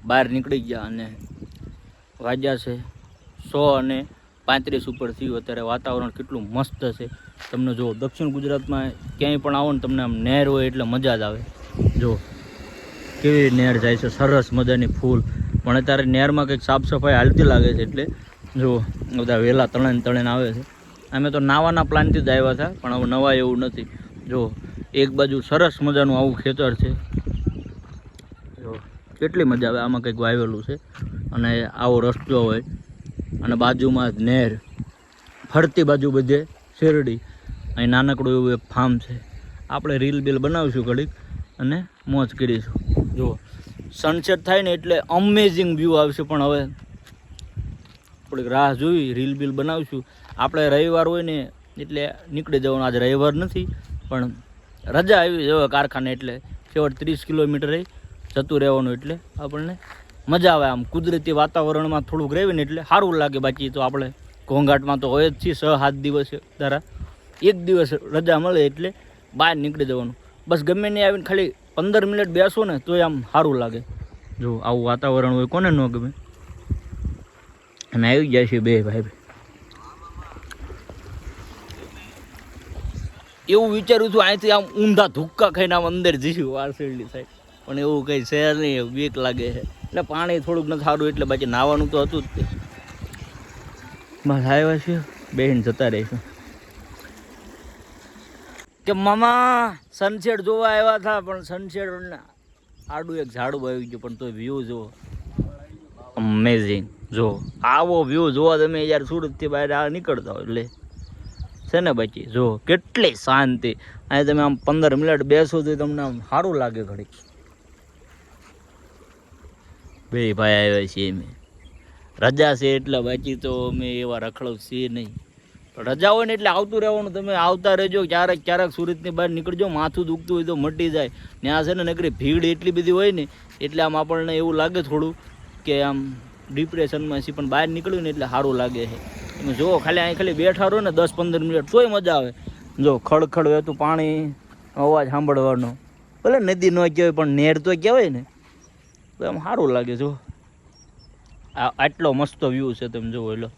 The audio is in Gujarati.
બહાર નીકળી ગયા અને વાગ્યા છે 135 ઉપર થયું. અત્યારે વાતાવરણ કેટલું મસ્ત છે. તમને જો દક્ષિણ ગુજરાતમાં ક્યાંય પણ આવો ને તમને આમ નહેર હોય એટલે મજા જ આવે. જો કેવી નહેર જાય છે, સરસ મજાની ફૂલ. પણ અત્યારે નહેરમાં કંઈક સાફ સફાઈ હાલતી લાગે છે. એટલે જો બધા વહેલા તળે આવે છે. અમે તો નાવાના પ્લાનથી જ આવ્યા હતા, પણ હવે નવા એવું નથી. જો એક બાજુ સરસ મજાનું આવું ખેતર છે. જો કેટલી મજા આવે. આમાં કંઈક વાવેલું છે અને આવો રસ્તો હોય અને બાજુમાં જ નહેર, ફરતી બાજુ બધે શેરડી. અહીં નાનકડું એવું એક ફાર્મ છે. આપણે રીલ બીલ બનાવીશું ઘડીક અને મોજ કરીશું. જો સનસેટ થાય ને એટલે અમેઝિંગ વ્યૂ આવશે. પણ હવે થોડીક રાહ જોઈ, રીલ બીલ બનાવીશું. આપણે રવિવાર હોય ને એટલે નીકળી જવાનું. આજે રવિવાર નથી પણ રજા આવી જવા કારખાને, એટલે છેવટ 30 કિલોમીટર જતું રહેવાનું. એટલે આપણને મજા આવે. આમ કુદરતી વાતાવરણમાં થોડુંક રહેવું ને એટલે સારું લાગે. બાકી તો આપણે ઘોંઘાટમાં તો હોય જ છીએ. 6-7 દિવસ તારા એક દિવસ રજા મળે એટલે બહાર નીકળી જવાનું. બસ ગમે નહીં આવીને ખાલી 15 મિનિટ બેસો ને તોય આમ સારું લાગે. જો આવું વાતાવરણ હોય કોને ન ગમે. અમે આવી જાય છે બે ભાઈ. એવું વિચાર્યું હતું અહીંથી આમ ઊંધા ધુક્કા ખાઈને આમ અંદર જઈશું વારસેડની સાઈડ, પણ એવું કંઈ છે નહીં. બીક લાગે છે એટલે પાણી થોડુંક નથી સારું એટલે. બાકી નાવાનું તો હતું જ તે. બસ આવ્યા છે, બેન જતા રહીશું. કે મામા સનસેટ જોવા આવ્યા હતા, પણ સનસેટ આડું એક ઝાડું આવી ગયું. પણ તો વ્યૂ જુઓ, અમેઝિંગ. જો આવો વ્યૂ જોવા તમે યાર સુરતથી બહાર નીકળતા હોય એટલે છે ને. બાકી જો કેટલી શાંતિ. અહીં તમે આમ 15 મિનિટ બેસો તો તમને આમ સારું લાગે. ઘડી બે ભાઈ આવ્યા છીએ અમે. રજા છે એટલે. બાકી તો અમે એવા રખડવ છીએ નહીં. રજા હોય ને એટલે આવતું રહેવાનું. તમે આવતા રહેજો. ક્યારેક સુરતની બહાર નીકળજો. માથું દુખતું હોય તો મટી જાય. ત્યાં છે ને નકરી ભીડ એટલી બધી હોય ને એટલે આમ આપણને એવું લાગે થોડું કે આમ ડિપ્રેશનમાં છે. પણ બહાર નીકળ્યું ને એટલે સારું લાગે છે. તમે જુઓ ખાલી બેઠા રહો ને 10-15 મિનિટ તોય મજા આવે. જો ખડખડ વહેતું પાણી, અવાજ સાંભળવાનો. ભલે નદી ન કહેવાય પણ નહેર તો કહેવાય ને, તો આમ સારું લાગે. જો આટલો મસ્ત વ્યૂ છે તમે જુઓ. એટલે